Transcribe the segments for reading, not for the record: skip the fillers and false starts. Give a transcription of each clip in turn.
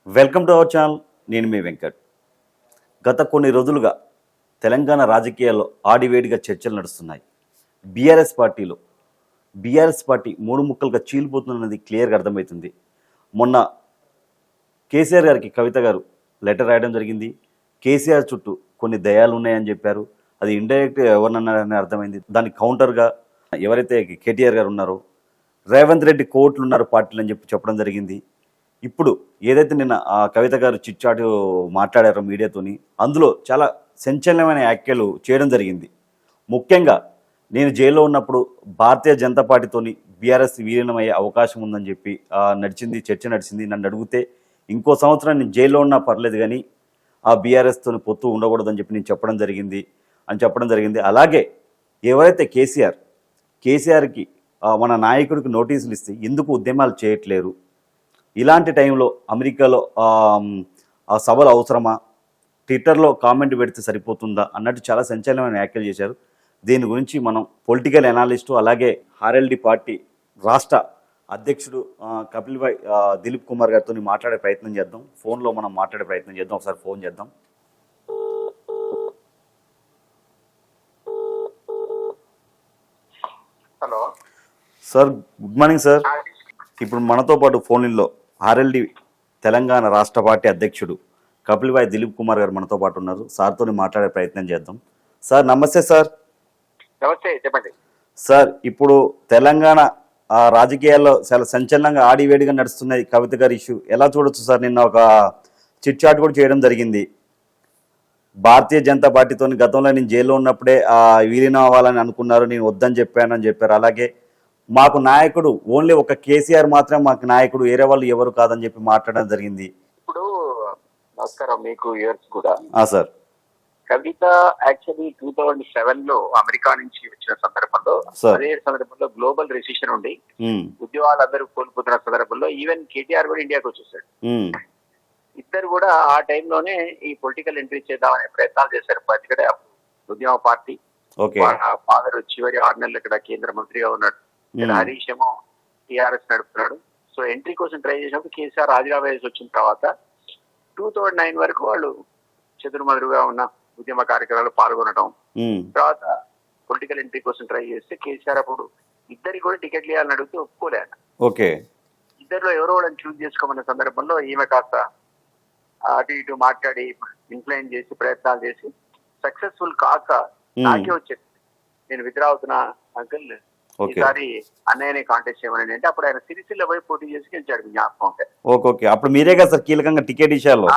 Welcome to our channel. నేను మీ వెంకట్. గత కొన్ని రోజులుగా తెలంగాణ రాజకీయాల్లో ఆడివేడిగా చర్చలు నడుస్తున్నాయి. బీఆర్ఎస్ పార్టీ మూడు ముక్కలుగా చీలిపోతున్నది క్లియర్గా అర్థమవుతుంది. మొన్న కేసీఆర్ గారికి కవిత గారు లెటర్ రాయడం జరిగింది. కేసీఆర్ చుట్టూ కొన్ని దయాలు ఉన్నాయని చెప్పారు. అది ఇండైరెక్ట్ ఎవరినన్నారని అర్థమైంది. దానికి కౌంటర్గా ఎవరైతే కేటీఆర్ గారు ఉన్నారో రేవంత్ రెడ్డి కోట్లు ఉన్నారు పార్టీలు అని చెప్పడం జరిగింది. ఇప్పుడు ఏదైతే నిన్న ఆ కవిత గారు చిట్చాటు మాట్లాడారో మీడియాతోని, అందులో చాలా సంచలనమైన వ్యాఖ్యలు చేయడం జరిగింది. ముఖ్యంగా నేను జైల్లో ఉన్నప్పుడు భారతీయ జనతా పార్టీతోని బీఆర్ఎస్ విలీనమయ్యే అవకాశం ఉందని చెప్పి చర్చ నడిచింది. నన్ను అడిగితే ఇంకో సంవత్సరం నేను జైల్లో ఉన్నా పర్లేదు కానీ ఆ బీఆర్ఎస్తోని పొత్తు ఉండకూడదని చెప్పి నేను చెప్పడం జరిగింది. అలాగే ఎవరైతే కేసీఆర్కి మన నాయకుడికి నోటీసులు ఇస్తే ఎందుకు ఉద్యమాలు చేయట్లేరు, ఇలాంటి టైంలో అమెరికాలో ఆ సభలు అవసరమా, ట్విట్టర్లో కామెంట్ పెడితే సరిపోతుందా అన్నట్టు చాలా సంచలనమైన వ్యాఖ్యలు చేశారు. దీని గురించి మనం పొలిటికల్ అనాలిస్టు అలాగే ఆర్ఎల్డి పార్టీ రాష్ట్ర అధ్యక్షుడు కపిల్ భాయ్ దిలీప్ కుమార్ గారితో మాట్లాడే ప్రయత్నం చేద్దాం. ఫోన్లో మనం మాట్లాడే ప్రయత్నం చేద్దాం. ఒకసారి ఫోన్ చేద్దాం. Hello sir, good morning sir. ఇప్పుడు మనతో పాటు ఫోన్లో ఆర్ఎల్డి తెలంగాణ రాష్ట్ర పార్టీ అధ్యక్షుడు కపిల్ భాయ్ దిలీప్ కుమార్ గారు మనతో పాటు ఉన్నారు. సార్తో మాట్లాడే ప్రయత్నం చేద్దాం. సార్ నమస్తే సార్. నమస్తే, చెప్పండి సార్. ఇప్పుడు తెలంగాణ రాజకీయాల్లో చాలా సంచలనంగా ఆడివేడిగా నడుస్తున్నది కవిత గారి ఇష్యూ. ఎలా చూడొచ్చు సార్? నిన్న ఒక చిట్చాట్ కూడా చేయడం జరిగింది. భారతీయ జనతా పార్టీతో గతంలో నేను జైల్లో ఉన్నప్పుడే విలీనం అవ్వాలని అనుకున్నారు, నేను వద్దని చెప్పానని చెప్పారు. అలాగే మాకు నాయకుడు ఓన్లీ ఒక కేసీఆర్ మాత్రమే మాకు నాయకుడు, వేరే వాళ్ళు ఎవరు కాదని చెప్పి మాట్లాడడం జరిగింది. ఇప్పుడు నమస్కారం మీకు ఇయర్స్ కూడా. సార్, కవిత యాక్చువల్లీ 2007 లో అమెరికా నుంచి వచ్చిన సందర్భంలో, అదే సందర్భంలో గ్లోబల్ రెసిషన్ ఉండి ఉద్యోగాలందరూ కోల్పోతున్న సందర్భంలో ఈవెన్ కేటీఆర్ కూడా ఇండియాకి వచ్చేసాడు. ఇద్దరు కూడా ఆ టైంలోనే ఈ పొలిటికల్ ఎంట్రీ చేద్దామనే ప్రయత్నాలు చేశారు. ఎందుకంటే ఉద్యమ పార్టీ ఫాదర్ చివరి 6 నెలలు ఇక్కడ కేంద్ర మంత్రిగా ఉన్నాడు. హరీష్ ఏమో టీఆర్ఎస్ నడుపుతున్నాడు. సో ఎంట్రీ కోసం ట్రై చేసినప్పుడు కేసీఆర్ రాజీనామా చేసి వచ్చిన తర్వాత 2009 వరకు వాళ్ళు చెదురుమదురుగా ఉన్న ఉద్యమ కార్యక్రమాలు పాల్గొనడం, తర్వాత పొలిటికల్ ఎంట్రీ కోసం ట్రై చేస్తే కేసీఆర్ అప్పుడు ఇద్దరికి కూడా టికెట్లు ఇవ్వాలని అడిగితే ఒప్పుకోలేదు. ఇద్దరిలో ఎవరో వాళ్ళని చూస్ చేసుకోమన్న సందర్భంలో ఈమె కాస్త అటు ఇటు మాట్లాడి ఇన్ఫ్లుయెన్స్ చేసి ప్రయత్నాలు చేసి సక్సెస్ఫుల్ కాక నాకే వచ్చేది, నేను విత్డ్రా అవుతున్నా అంకుల్, ఈసారి అన్నయ్యనే కాంటెస్ట్ చేయమని. అంటే అప్పుడు ఆయన సిరిసిల్ల పోయి పోటీ చేసి గెలిచాడు, జ్ఞాపకం ఉంటే. అప్పుడు మీరే కదా సార్ కీలకంగా టికెట్ ఇచ్చారు.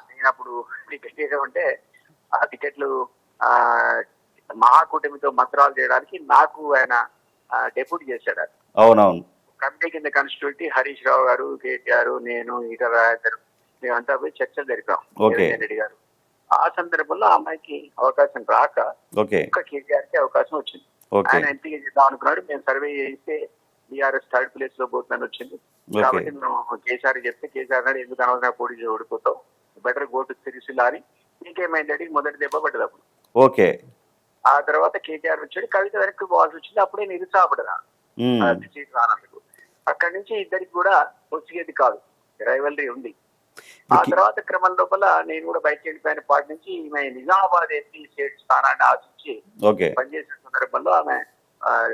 నేను అప్పుడు టికెట్ ఇవ్వమంటే ఆ టికెట్లు మహాకూటమితో మంత్రాలు చేయడానికి నాకు ఆయన డెప్యూటీ చేశాడు. అవునవును. కమిటీ కింద కాన్స్టిట్యూటీ హరీష్ రావు గారు, కేటీఆర్, నేను, ఈటల రాజేందర్, మేమంతా పోయి చర్చలు జరిపాం. రెడ్డి గారు ఆ సందర్భంలో ఆ అమ్మాయికి అవకాశం రాక ఒక్క కేటీఆర్ కి అవకాశం వచ్చింది. ఆయన ఎంపీగా చేద్దాం అనుకున్నాడు. మేము సర్వే చేస్తే టీఆర్ఎస్ థర్డ్ ప్లేస్ లో పోతుందని వచ్చింది. కాబట్టి మేము కేసీఆర్ చెప్తే కేసీఆర్ నాడు ఎందుకు అనవసరంగా పోటీ ఓడిపోతావు, బెటర్ గో టు సిరిసిల్ల అని. ఇంకేమైందంటే మొదటి దెబ్బ పడ్డది అప్పుడు. ఆ తర్వాత కేటీఆర్ వచ్చాడు, కవిత వెనక్కి పోవాల్సి వచ్చింది. అప్పుడే నిరుత్సాహపడ్డా సీట్ రానందుకు. అక్కడి నుంచి ఇద్దరికి కూడా వచ్చేది కాదు, రైవలరీ ఉంది. ఆ తర్వాత క్రమం లోపల నేను కూడా బయటకు వెళ్ళిపోయిన పార్టీ నుంచి ఈమె నిజామాబాద్ ఎంపీ స్టేట్ స్థానాన్ని ఆశించి పనిచేసిన సందర్భంలో ఆమె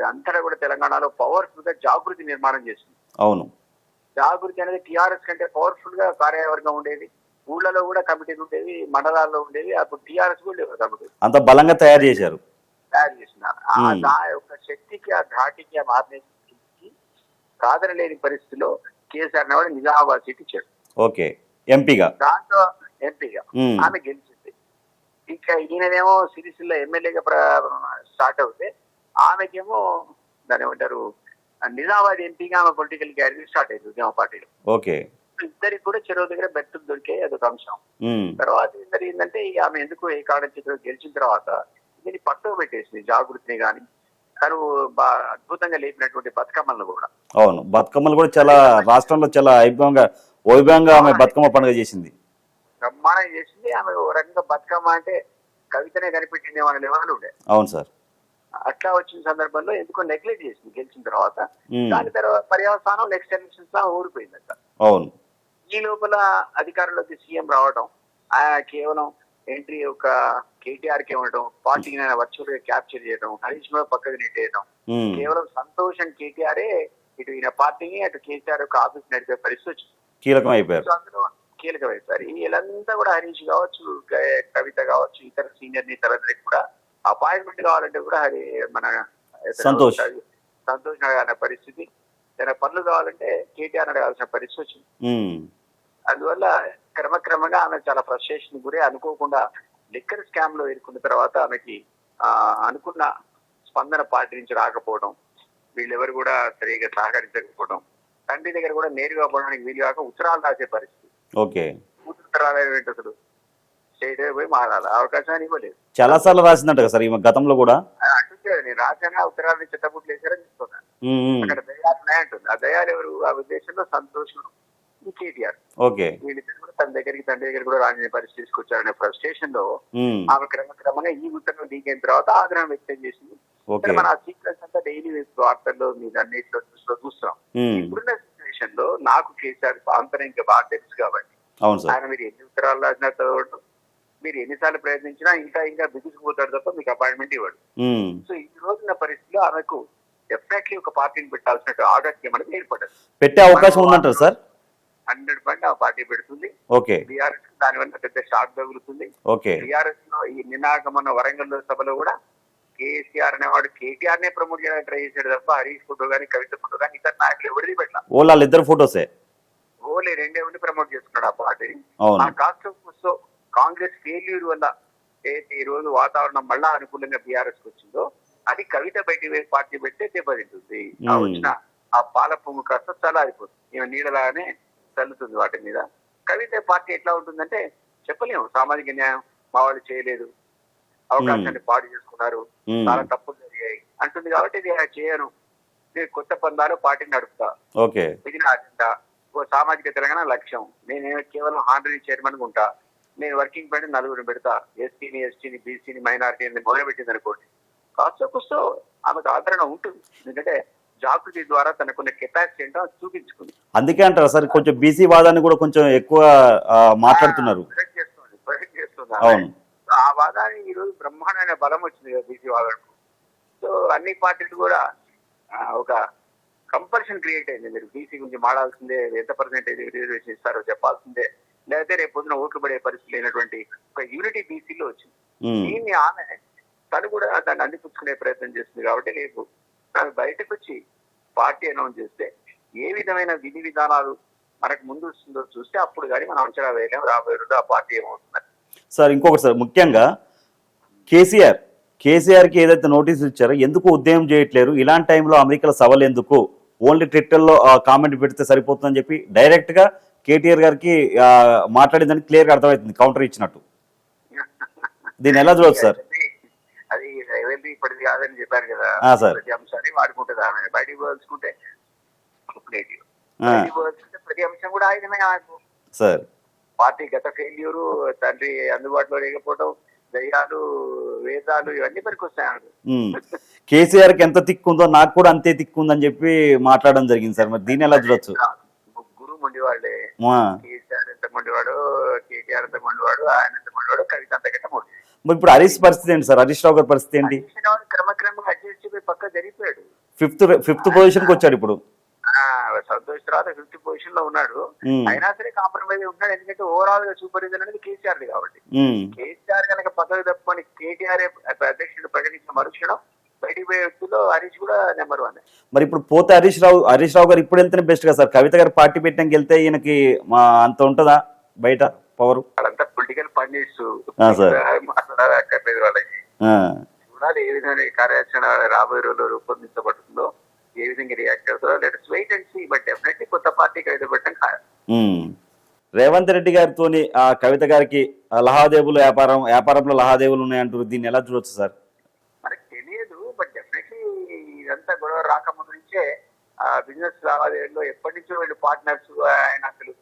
అంతటా కూడా తెలంగాణలో పవర్ఫుల్ గా జాగృతి నిర్మాణం చేసింది. అవును, జాగృతి అనేది టీఆర్ఎస్ కంటే పవర్ఫుల్ గా కార్యవర్గం ఉండేది. ఊళ్ళలో కూడా కమిటీలు ఉండేవి, మండలాల్లో ఉండేవి. అప్పుడు టీఆర్ఎస్ కూడా లేవు, కమిటీ అంత బలంగా తయారు చేసినారు. ఆ యొక్క శక్తికి, ఆ ధాటికి, ఆ మార్గకి కాదనలేని పరిస్థితిలో కేసీఆర్ కూడా నిజామాబాద్ సీట్ ఇచ్చాడు. ఎంపీగా, దాంట్లో ఎంపీగా ఆమె గెలిచింది. ఇంకా ఈయననేమో సిరిసిల్ల ఎమ్మెల్యేగా స్టార్ట్ అవుతే ఆమెకేమో దాని ఏమంటారు నిజామాబాద్ ఎంపీగా ఆమె పొలిటికల్ క్యారియర్ స్టార్ట్ అయింది ఉద్యమ పార్టీలో. ఇద్దరికి కూడా చెరువు దగ్గర బెర్తులు దొరికే అదొక అంశం. తర్వాత ఇద్దరు ఏంటంటే ఆమె ఎందుకు ఏ కాడ గెలిచిన తర్వాత దీన్ని పక్కకు పెట్టేసింది జాగృతిని గాని, తను అద్భుతంగా లేపినటువంటి బతుకమ్మలను కూడా. అవును, బతుకమ్మలు కూడా చాలా రాష్ట్రంలో చాలా వైభవంగా ఆమె బతుకమ్మ పండుగ చేసింది, బ్రహ్మాండం చేసింది. ఆమె ఓ రకంగా బతుకమ్మ అంటే కవితనే కనిపెట్టింది అనే లెవెల్ ఉండే. అవును సార్. అట్లా వచ్చిన సందర్భంలో ఎందుకో నెగ్లెక్ట్ చేసింది గెలిచిన తర్వాత. దాని తర్వాత పర్యవసానం నెక్స్ట్ ఎలక్షన్స్ ఊరిపోయిందట. అవును, ఈ లోపల అధికారంలోకి సీఎం రావడం, కేవలం ఎంట్రీ ఒక కేటీఆర్ కి ఉండటం, పార్టీని వర్చువల్ గా క్యాప్చర్ చేయడం, హరీష్ కూడా పక్కకు నెట్టేయడం, కేవలం సంతోషం కేటీఆరే ఇటు ఈయన పార్టీని అటు కేసీఆర్ యొక్క ఆఫీస్ నడిపే పరిస్థితి వచ్చింది. కీలకం అయిపోయారు. అందులో కీలకమైపోయారు. వీళ్ళంతా కూడా హరీష్ కావచ్చు, కవిత కావచ్చు, ఇతర సీనియర్ నేతలందరికీ కూడా అపాయింట్మెంట్ కావాలంటే కూడా మన సంతోష్ అనే పరిస్థితి, తన పనులు కావాలంటే కేటీఆర్ అడగాల్సిన పరిస్థితి వచ్చింది. అందువల్ల క్రమక్రమంగా ఆమె చాలా ఫ్రస్ట్రేషన్ గురి, అనుకోకుండా లిక్కర్ స్కామ్ లో ఇరుకున్న తర్వాత ఆమెకి అనుకున్న స్పందన పార్టీ నుంచి రాకపోవడం, వీళ్ళెవరు కూడా సరిగా సహకరించకపోవడం, తండ్రి దగ్గర కూడా నేరుగా పోవడానికి వీలు కాక ఉత్తరాలు రాసే పరిస్థితి. ఓకే, ఉత్తరాలు అసలు స్టేట్ పోయి మారాలి, అవకాశాన్ని ఇవ్వలేదు. చాలా సార్లు రాసిందంట సార్ ఈ గతంలో కూడా. అంటుంది నేను రాజాగా ఉత్తరాలని చెత్తపుట్లు వేసారని చెప్తున్నాను. అక్కడ దయాలు ఉన్నాయంటుంది. ఆ దయాలు ఎవరు? ఆ ఉద్దేశంలో సంతోషం కేటీఆర్. ఓకే, వీళ్ళిద్దరు కూడా తన దగ్గరికి తండ్రి దగ్గర కూడా రాని పరిస్థితి తీసుకొచ్చారనే ఫ్రస్ట్రేషన్ లో ఆమె క్రమక్రమంగా ఈ ఉత్తరం దిగిన తర్వాత ఆగ్రహం వ్యక్తం చేసింది. మన సీక్రెట్స్ అంతా డైలీ వార్తల్లో మీద అన్నింటిలో చూస్తున్నాం. ఇప్పుడున్న సిచ్యువేషన్ లో నాకు కేసీఆర్ ఆంతరం ఇంకా బాగా తెలుసు కాబట్టి ఆయన మీరు ఎన్ని ఉత్తరాలు రాసినా చదవడం, మీరు ఎన్నిసార్లు ప్రయత్నించినా ఇంకా బిగుసుకుపోతాడు తప్ప మీకు అపాయింట్మెంట్ ఇవ్వడు. సో ఈ రోజున్న పరిస్థితిలో ఆమెకు డెఫినెట్లీ ఒక పార్టీని పెట్టాల్సిన ఆగత్యం అనేది ఏర్పడదు. పెట్టే అవకాశం ఉందంటారు సార్? 100% ఆ పార్టీ పెడుతుంది. ఓకే, బీఆర్ఎస్ దానివల్ల పెద్ద షాక్ తగులుతుంది. బీఆర్ఎస్ లో ఈ నినాకమన్న వరంగల్ సభలో కూడా కేసీఆర్ అనేవాడు కేటీఆర్ నే ప్రమోట్ చేయడానికి ట్రై చేశాడు తప్ప హరీష్ ఫోటో కానీ కవిత ఫోటో కానీ ఇతర నాయకులు ఎవరిది పెట్టాలి. వాళ్ళిద్దరు ఫోటోసే ఓన్లీ రెండే ఉండి ప్రమోట్ చేసుకున్నాడు ఆ పార్టీని. ఆ కాస్ట్ కాంగ్రెస్ ఫెయిల్యూర్ వల్ల ఈ రోజు వాతావరణం మళ్ళా అనుకూలంగా బీఆర్ఎస్ కి వచ్చిందో అది కవిత బయట పార్టీ పెడితే దెబ్బతింటుంది. ఆ వచ్చిన ఆ పాల పొంగు కాస్త చల్లారిపోతుంది, ఈమె నీడలాగానే చల్లుతుంది వాటి మీద. కవిత పార్టీ ఎట్లా ఉంటుందంటే చెప్పలేము. సామాజిక న్యాయం మా వాళ్ళు చేయలేదు, అవకాశాన్ని పాడు చేసుకున్నారు, చాలా తప్పులు జరిగాయి అంటుంది కాబట్టి ఇది చేయను, నేను కొత్త పందాలు పార్టీని నడుపుతా, ఇది నా అజెండా, ఓ సామాజిక తెలంగాణ లక్ష్యం, నేను కేవలం హానరీ చైర్మన్ ఉంటా, నేను వర్కింగ్ పెట్టి 4 పెడతా, ఎస్టీని బీసీని మైనారిటీని మొదలుపెట్టింది అనుకోండి, కాస్త కూస్తో ఆమెకు ఆదరణ ఉంటుంది. ఎందుకంటే జాగృతి ద్వారా తనకున్న కెపాసిటీ ఏంటో చూపించుకుంది. అందుకే అంటారు సార్ కొంచెం బీసీ వాదాన్ని కూడా కొంచెం ఎక్కువ మాట్లాడుతున్నారు. ప్రొజెక్ట్ చేస్తుంది. ఆ వాదాన్ని ఈ రోజు బ్రహ్మాండమైన బలం వచ్చింది కదా బీసీ వాదానికి. సో అన్ని పార్టీలు కూడా ఒక కంపల్షన్ క్రియేట్ అయింది. మీరు బీసీ గురించి మాడాల్సిందే, ఎంత పర్సెంటేజ్ రిజర్వేషన్ ఇస్తారో చెప్పాల్సిందే, లేకపోతే రేపు పొద్దున ఓట్లు పడే పరిస్థితి లేనటువంటి ఒక యూనిటీ బీసీలో వచ్చింది. దీన్ని ఆమె తను కూడా దాన్ని అందిపుచ్చుకునే ప్రయత్నం చేస్తుంది. కాబట్టి రేపు ఆమె బయటకు వచ్చి పార్టీ అనౌన్స్ చేస్తే ఏ విధమైన విధి విధానాలు మనకు ముందు వస్తుందో చూస్తే అప్పుడు కానీ మనం అంచనా వేయలేం రాబోయే రోజు ఆ పార్టీ ఏమవుతుందని. సార్ ఇంకొకటి సార్, ముఖ్యంగా కేసీఆర్కి ఏదైతే నోటీసులు ఇచ్చారో ఎందుకు ఉద్యమం చేయట్లేరు, ఇలాంటి టైంలో అమెరికాలో సవాల్ ఎందుకు, ఓన్లీ ట్విట్టర్లో కామెంట్ పెడితే సరిపోతుందని చెప్పి డైరెక్ట్గా కేటీఆర్ గారికి మాట్లాడిందని క్లియర్గా అర్థమవుతుంది, కౌంటర్ ఇచ్చినట్టు. దీన్ని ఎలా చూడవచ్చు సార్? అది ఇప్పటిది కాదని చెప్పారు కదా, ప్రతి అంశాన్ని వాడుకుంటుంది ఆమె. బయటికి పోల్చుకుంటే ప్రతి అంశం కూడా ఆయుధమే సార్. పార్టీ గత ఫెయిల్యూరు, తండ్రి అందుబాటులో లేకపోవడం, దయ్యాలు, వేదాలు ఇవన్నీ పనికొస్తాయి. కేసీఆర్ కి ఎంత తిక్కుందో నాకు కూడా అంతే తిక్కుందని చెప్పి మాట్లాడడం జరిగింది సార్. మరి దీన్ని ఎలా చూడొచ్చు? ముగ్గురు మొండివాళ్లే. కేసీఆర్ ఎంత మొండివాడు, కేటీఆర్ ఎంత మొండివాడు, ఆయన ఎంత మొండివాడు, కవిత అంతకంటే మొండి. మరి ఇప్పుడు హరీష్ పరిస్థితి ఏంటి సార్? హరీష్ రావు గారి పరిస్థితి ఏంటి? క్రమక్రమంగా అడ్జస్ట్ అయిపోయి పక్క జరిగిపోయాడు. ఫిఫ్త్ పొజిషన్ కి వచ్చాడు ఇప్పుడు. సంతోష్ తర్వాత 5th పొజిషన్ లో ఉన్నాడు. అయినా సరే కాంప్రమైజ్ ఉన్నాడు. ఎందుకంటే ఓవరాల్ గా సూపర్విజన్ అనేది కేసీఆర్ కాబట్టి కేసీఆర్ కనుక పదవి తప్పని కేటీఆర్ అధ్యక్షుడు ప్రకటించిన మరుక్షణం బయటికి పోయే వ్యక్తుల్లో హరీష్ కూడా నెంబర్ 1. మరి ఇప్పుడు పోతే హరీష్ రావు గారు ఇప్పుడు వెళ్తేనే బెస్ట్ కదా సార్. కవిత గారు పార్టీ పెట్టడానికి వెళ్తే ఈయనకి అంత ఉంటుందా బయట పవర్? వాళ్ళంతా పొలిటికల్ పనిచేస్తూ మాట్లాడాలి వాళ్ళకి. చూడాలి ఏ విధంగా కార్యాచరణ రాబోయే రోజుల్లో రూపొందించబడుతుందో, ఏ విధంగా రియాక్ట్ అవుతారో. Let's wait and see. But definitely కొత్త పార్టీకి అయితే పెట్టడం ఖాయం. రేవంత్ రెడ్డి గారితో కవిత గారికి వ్యాపారంలో లావాదేవీలు ఉన్నాయంటారు. దీన్ని ఎలా చూడొచ్చు సార్? మనకు తెలియదు. బట్ డెఫినెట్లీ ఇదంతా గొడవ రాకముందు నుంచే బిజినెస్ లావాదేవీల్లో ఎప్పటి నుంచో వీళ్ళు పార్ట్నర్స్, ఆయన అసలు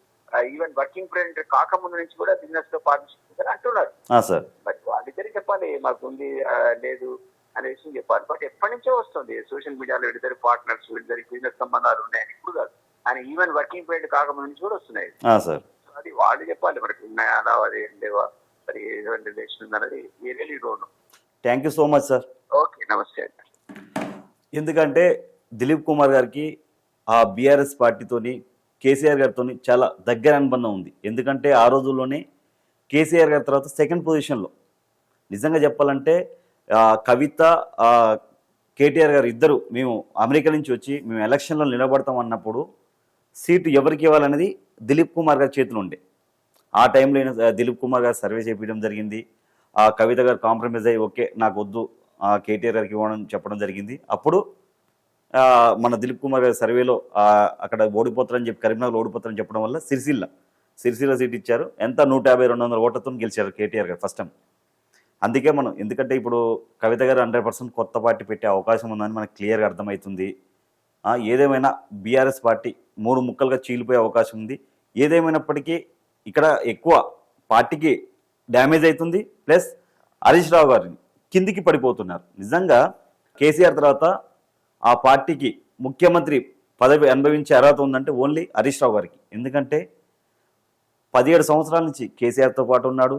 ఈవెన్ వర్కింగ్ ప్రెసిడెంట్ కాకముందు నుంచి కూడా బిజినెస్ తో పార్ట్నర్షిప్ అంటున్నారు. బట్ వాళ్ళిద్దరికి చెప్పాలి మాకు ఉంది లేదు అనే విషయం చెప్పాలి. బట్ ఎప్పటి నుంచో వస్తుంది సోషల్ మీడియాలో వీళ్ళిద్దరు పార్ట్నర్స్, వీళ్ళిద్దరికి బిజినెస్ సంబంధాలు ఉన్నాయని ఇప్పుడు కాదు. ఆయన ఈవెన్ వర్కింగ్ ప్రెసిడెంట్ కాకముందు నుంచి కూడా వస్తున్నాయి. సార్ అది వాళ్ళు చెప్పాలి మనకి ఉన్నాయా రావా, అది లేవా, మరి ఎటువంటి రిలేషన్ ఉందన్నది really don't know. Thank you so much sir. Okay, నమస్తే అండి. ఎందుకంటే దిలీప్ కుమార్ గారికి ఆ బీఆర్ఎస్ పార్టీతోని కేసీఆర్ గారితో చాలా దగ్గర అనుబంధం ఉంది. ఎందుకంటే ఆ రోజుల్లోనే కేసీఆర్ గారి తర్వాత సెకండ్ పొజిషన్లో, నిజంగా చెప్పాలంటే కవిత కేటీఆర్ గారు ఇద్దరు మేము అమెరికా నుంచి వచ్చి మేము ఎలక్షన్లో నిలబడతాం అన్నప్పుడు సీటు ఎవరికి ఇవ్వాలనేది దిలీప్ కుమార్ గారి చేతిలో ఉండే. ఆ టైంలో దిలీప్ కుమార్ గారు సర్వే చేపించడం జరిగింది. ఆ కవిత గారు కాంప్రమైజ్ అయ్యి ఓకే నాకు వద్దు కేటీఆర్ గారికి ఇవ్వడం చెప్పడం జరిగింది. అప్పుడు మన దిలీప్ కుమార్ గారి సర్వేలో అక్కడ ఓడిపోతారని చెప్పి కరీంనగర్లో ఓడిపోతారని చెప్పడం వల్ల సిరిసిల్ల సీట్ ఇచ్చారు. ఎంత 150-200 ఓట్లతో గెలిచారు కేటీఆర్ గారు ఫస్ట్ టైం. అందుకే మనం ఎందుకంటే ఇప్పుడు కవిత గారు 100% కొత్త పార్టీ పెట్టే అవకాశం ఉందని మనకు క్లియర్గా అర్థమవుతుంది. ఏదేమైనా బీఆర్ఎస్ పార్టీ 3 ముక్కలుగా చీలిపోయే అవకాశం ఉంది. ఏదేమైనప్పటికీ ఇక్కడ ఎక్కువ పార్టీకి డ్యామేజ్ అవుతుంది, ప్లస్ హరీష్ రావు గారిని కిందికి పడిపోతున్నారు. నిజంగా కేసీఆర్ తర్వాత ఆ పార్టీకి ముఖ్యమంత్రి పదవి అనుభవించే అర్హత ఉందంటే ఓన్లీ హరీష్ రావు గారికి. ఎందుకంటే 17 సంవత్సరాల నుంచి కేసీఆర్తో పాటు ఉన్నాడు.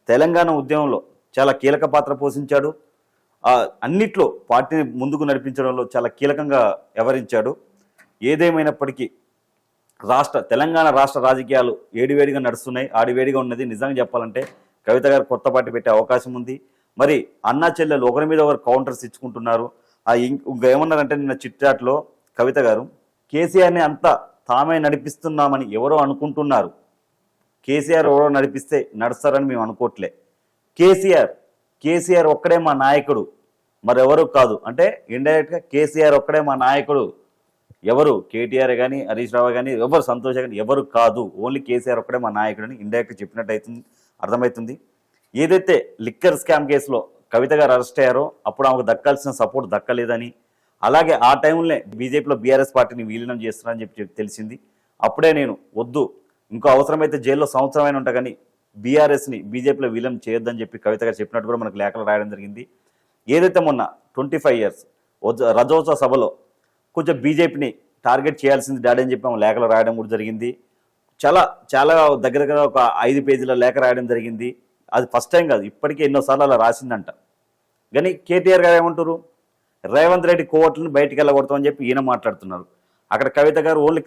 తెలంగాణ ఉద్యమంలో చాలా కీలక పాత్ర పోషించాడు. అన్నిట్లో పార్టీని ముందుకు నడిపించడంలో చాలా కీలకంగా వ్యవహరించాడు. ఏదేమైనప్పటికీ తెలంగాణ రాష్ట్ర రాజకీయాలు ఏడివేడిగా నడుస్తున్నాయి, ఆడివేడిగా ఉన్నది. నిజంగా చెప్పాలంటే కవిత గారు కొత్త పార్టీ పెట్టే అవకాశం ఉంది. మరి అన్నా చెల్లెలు ఒకరి మీద ఒకరు కౌంటర్స్ ఇచ్చుకుంటున్నారు. ఇంకా ఏమన్నారంటే నిన్న చిట్చాట్లో కవిత గారు కేసీఆర్ని అంతా తామే నడిపిస్తున్నామని ఎవరో అనుకుంటున్నారు. కేసీఆర్ ఎవరో నడిపిస్తే నడుస్తారని మేము అనుకోవట్లే. కేసీఆర్ ఒక్కడే మా నాయకుడు, మరెవరు కాదు అంటే ఇండైరెక్ట్గా కేసీఆర్ ఒక్కడే మా నాయకుడు. ఎవరు కేటీఆర్ కానీ హరీష్ రావు కానీ ఎవరు సంతోష్ కానీ ఎవరు కాదు, ఓన్లీ కేసీఆర్ ఒక్కడే మా నాయకుడు అని ఇండైరెక్ట్గా చెప్పినట్టు అవుతుంది, అర్థమవుతుంది. ఏదైతే లిక్కర్ స్కామ్ కేసులో కవిత గారు అరెస్ట్ అయ్యారో అప్పుడు ఆమెకు దక్కాల్సిన సపోర్ట్ దక్కలేదని, అలాగే ఆ టైంలో బీజేపీలో బీఆర్ఎస్ పార్టీని విలీనం చేస్తున్నారని చెప్పి తెలిసింది. అప్పుడే నేను వద్దు, ఇంకో అవసరమైతే జైల్లో సంవత్సరమైన ఉంటా కానీ బీఆర్ఎస్ని బీజేపీలో విలీనం చేయొద్దని చెప్పి కవిత గారు చెప్పినట్టు కూడా మనకు లేఖలు రాయడం జరిగింది. ఏదైతే మొన్న 25 years రజోత్సవ సభలో కొంచెం బీజేపీని టార్గెట్ చేయాల్సింది డాడీ అని చెప్పి లేఖలు రాయడం కూడా జరిగింది. చాలా దగ్గర ఒక 5 పేజీల లేఖ రాయడం జరిగింది. అది ఫస్ట్ టైం కాదు, ఇప్పటికే ఎన్నోసార్లు అలా రాసిందంట. కానీ కేటీఆర్ గారు ఏమంటారు, రేవంత్ రెడ్డి కోవట్లను బయటికి వెళ్ళగొడతామని చెప్పి ఈయన మాట్లాడుతున్నారు. అక్కడ కవిత గారు ఓన్లీ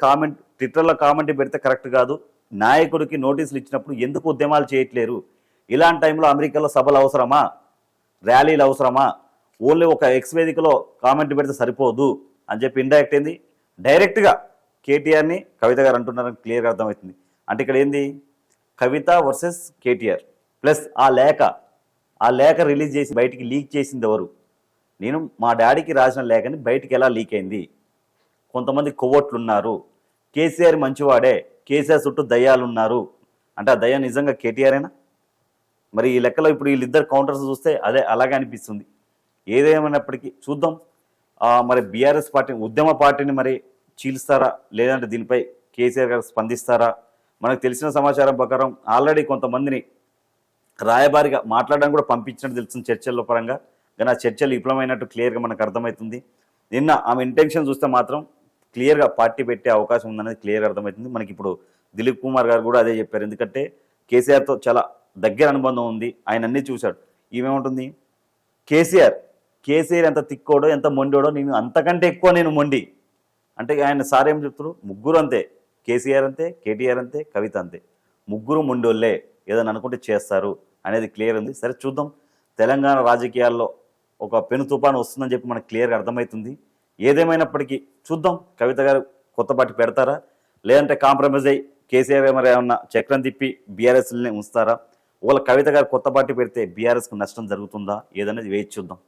ట్విట్టర్లో కామెంట్ పెడితే కరెక్ట్ కాదు, నాయకుడికి నోటీసులు ఇచ్చినప్పుడు ఎందుకు ఉద్యమాలు చేయట్లేరు, ఇలాంటి టైంలో అమెరికాలో సభలు అవసరమా, ర్యాలీలు అవసరమా, ఓన్లీ ఒక ఎక్స్ వేదికలో కామెంట్ పెడితే సరిపోదు అని చెప్పి ఇండైరెక్ట్ అయింది. డైరెక్ట్గా కేటీఆర్ని కవిత గారు అంటున్నారని క్లియర్గా అర్థమవుతుంది. అంటే ఇక్కడ ఏంది, కవిత వర్సెస్ కేటీఆర్. ప్లస్ ఆ లేఖ రిలీజ్ చేసి బయటికి లీక్ చేసింది ఎవరు, నేను మా డాడీకి రాసిన లేఖని బయటికి ఎలా లీక్ అయింది, కొంతమంది కొవ్వొట్లున్నారు, కేసీఆర్ మంచివాడే, కేసీఆర్ చుట్టూ దయ్యాలున్నారు అంటే ఆ దయ్యం నిజంగా కేటీఆరేనా? మరి ఈ లెక్కలో ఇప్పుడు వీళ్ళిద్దరు కౌంటర్స్ చూస్తే అలాగే అనిపిస్తుంది. ఏదేమైనప్పటికీ చూద్దాం. మరి బీఆర్ఎస్ పార్టీ ఉద్యమ పార్టీని మరి చీల్స్తారా, లేదంటే దీనిపై కేసీఆర్ గారు స్పందిస్తారా? మనకు తెలిసిన సమాచారం ప్రకారం ఆల్రెడీ కొంతమందిని రాయబారిగా మాట్లాడడానికి కూడా పంపించినట్టు తెలుస్తుంది చర్చల్లో పరంగా. కానీ ఆ చర్చలు విఫలమైనట్టు క్లియర్గా మనకు అర్థమవుతుంది. నిన్న ఆమె ఇంటెన్షన్ చూస్తే మాత్రం క్లియర్గా పార్టీ పెట్టే అవకాశం ఉందనేది క్లియర్గా అర్థమవుతుంది. మనకి ఇప్పుడు దిలీప్ కుమార్ గారు కూడా అదే చెప్పారు. ఎందుకంటే కేసీఆర్తో చాలా దగ్గర అనుబంధం ఉంది, ఆయన అన్నీ చూశాడు. ఈమెముంటుంది, కేసీఆర్ ఎంత తిక్కోడో ఎంత మొండోడో నేను అంతకంటే ఎక్కువ నేను మొండి అంటే ఆయన సార్ ఏం చెప్తారు, ముగ్గురు అంతే, కేసీఆర్ అంతే, కేటీఆర్ అంతే, కవిత అంతే, ముగ్గురు మొండోళ్ళే, ఏదైనా అనుకుంటే చేస్తారు అనేది క్లియర్ ఉంది. సరే చూద్దాం, తెలంగాణ రాజకీయాల్లో ఒక పెను తుఫాను వస్తుందని చెప్పి మనకు క్లియర్గా అర్థమవుతుంది. ఏదేమైనప్పటికీ చూద్దాం, కవిత గారు కొత్త పార్టీ పెడతారా, లేదంటే కాంప్రమైజ్ అయ్యి కేసీఆర్ మరి ఏమన్నా చక్రం తిప్పి బీఆర్ఎస్ని ఉంచుతారా? ఒకవేళ కవిత గారు కొత్త పార్టీ పెడితే బీఆర్ఎస్కు నష్టం జరుగుతుందా, ఏదనేది వేచి చూద్దాం.